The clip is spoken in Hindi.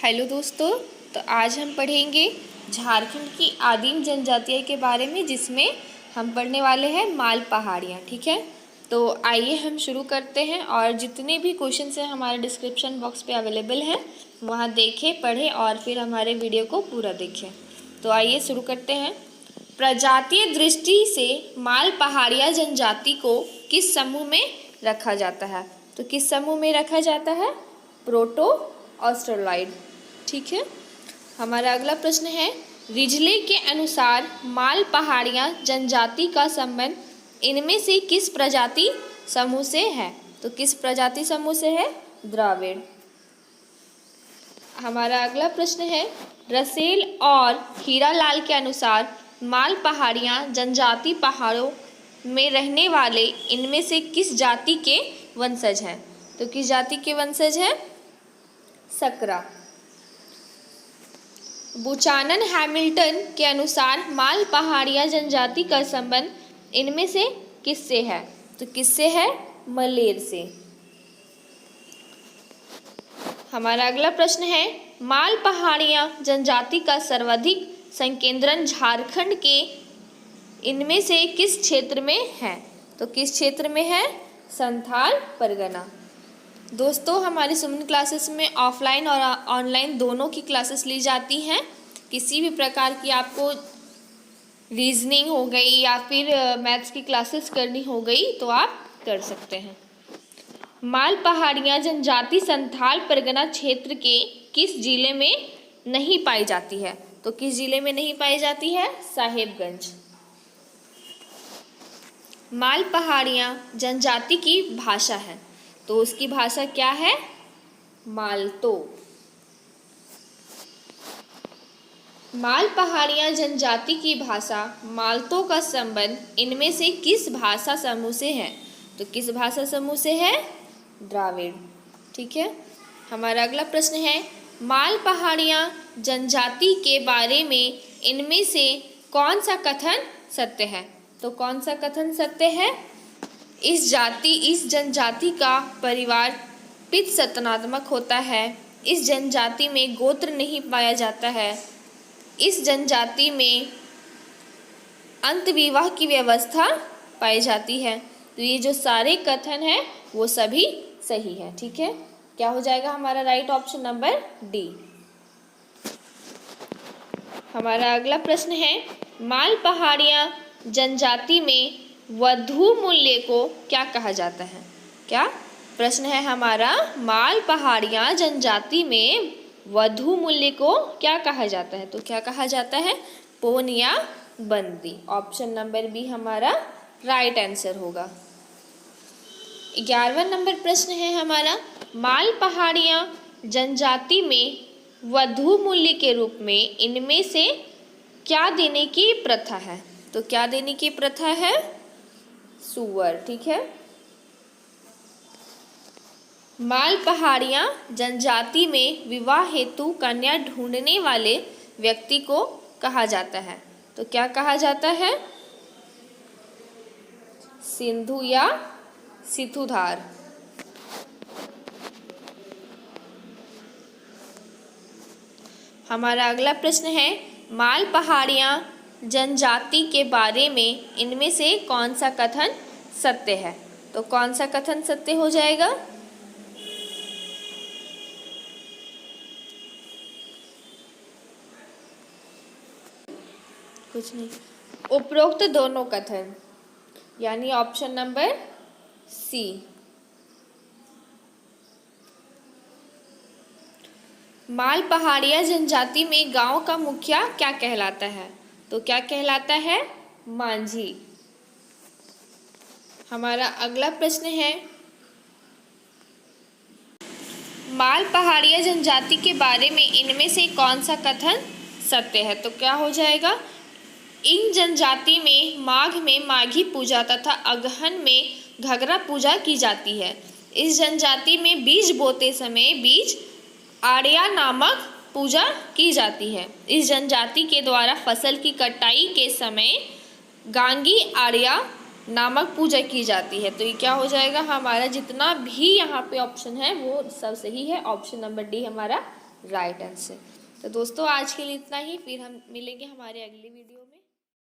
हेलो दोस्तों, तो आज हम पढ़ेंगे झारखंड की आदिम जनजातियों के बारे में, जिसमें हम पढ़ने वाले हैं माल पहाड़ियाँ। ठीक है, तो आइए हम शुरू करते हैं। और जितने भी क्वेश्चंस हैं हमारे डिस्क्रिप्शन बॉक्स पे अवेलेबल हैं, वहाँ देखें, पढ़ें और फिर हमारे वीडियो को पूरा देखें। तो आइए शुरू करते हैं। प्रजातीय दृष्टि से माल पहाड़िया जनजाति को किस समूह में रखा जाता है? तो किस समूह में रखा जाता है? Proto Australoid. ठीक है, हमारा अगला प्रश्न है, रिजले के अनुसार माल पहाड़िया जनजाति का संबंध इनमें से किस प्रजाति समूह से है? तो किस प्रजाति समूह से है? द्राविड़। हमारा अगला प्रश्न है, रसेल और हीरालाल के अनुसार माल पहाड़िया जनजाति पहाड़ों में रहने वाले इनमें से किस जाति के वंशज हैं? तो किस जाति के वंशज हैं? सकरा। बुचानन हैमिल्टन के अनुसार माल पहाड़िया जनजाति का संबंध इनमें से किससे है? तो किससे है? मलेर से। हमारा अगला प्रश्न है, माल पहाड़िया जनजाति का सर्वाधिक संकेंद्रण झारखंड के इनमें से किस क्षेत्र में है? तो किस क्षेत्र में है? संथाल परगना। दोस्तों, हमारी सुमन क्लासेस में ऑफलाइन और ऑनलाइन दोनों की क्लासेस ली जाती हैं। किसी भी प्रकार की आपको रीजनिंग हो गई या फिर मैथ्स की क्लासेस करनी हो गई तो आप कर सकते हैं। माल पहाड़िया जनजाति संथाल परगना क्षेत्र के किस जिले में नहीं पाई जाती है? तो किस जिले में नहीं पाई जाती है? साहेबगंज। माल पहाड़िया जनजाति की भाषा है, तो उसकी भाषा क्या है? मालतो। माल पहाड़िया जनजाति की भाषा मालतो का संबंध इनमें से किस भाषा समूह से है? तो किस भाषा समूह से है? द्राविड़। ठीक है, हमारा अगला प्रश्न है, माल पहाड़िया जनजाति के बारे में इनमें से कौन सा कथन सत्य है? तो कौन सा कथन सत्य है? इस जनजाति का परिवार पितृ सत्तात्मक होता है। इस जनजाति में गोत्र नहीं पाया जाता है। इस जनजाति में अंतविवाह की व्यवस्था पाई जाती है। तो ये जो सारे कथन हैं वो सभी सही है। ठीक है, क्या हो जाएगा हमारा राइट ऑप्शन नंबर डी। हमारा अगला प्रश्न है, माल पहाड़िया जनजाति में वधु मूल्य को क्या कहा जाता है? क्या प्रश्न है हमारा? माल पहाड़िया जनजाति में वधु मूल्य को क्या कहा जाता है? तो क्या कहा जाता है? पोन या बंदी। ऑप्शन नंबर बी हमारा राइट आंसर होगा। 11वां नंबर प्रश्न है हमारा, माल पहाड़िया जनजाति में वधु मूल्य के रूप में इनमें से क्या देने की प्रथा है? तो क्या देने की प्रथा है? सुअर। ठीक है, माल पहाड़िया जनजाति में विवाह हेतु कन्या ढूंढने वाले व्यक्ति को कहा जाता है। तो क्या कहा जाता है? सिंधु या सिथुधार। हमारा अगला प्रश्न है, माल पहाड़िया जनजाति के बारे में इनमें से कौन सा कथन सत्य है? तो कौन सा कथन सत्य हो जाएगा? कुछ नहीं, उपरोक्त दोनों कथन, यानी ऑप्शन नंबर सी। माल पहाड़िया जनजाति में गांव का मुखिया क्या कहलाता है? तो क्या कहलाता है? मांझी। हमारा अगला प्रश्न है, माल पहाड़िया जनजाति के बारे में इनमें से कौन सा कथन सत्य है? तो क्या हो जाएगा? इन जनजाति में माघ में माघी पूजा तथा अगहन में घगरा पूजा की जाती है। इस जनजाति में बीज बोते समय बीज आड़िया नामक पूजा की जाती है। इस जनजाति के द्वारा फसल की कटाई के समय गांगी आड़िया नामक पूजा की जाती है। तो ये क्या हो जाएगा? हमारा जितना भी यहाँ पे ऑप्शन है वो सब सही है। ऑप्शन नंबर डी हमारा राइट आंसर। तो दोस्तों आज के लिए इतना ही, फिर हम मिलेंगे हमारे अगली वीडियो में।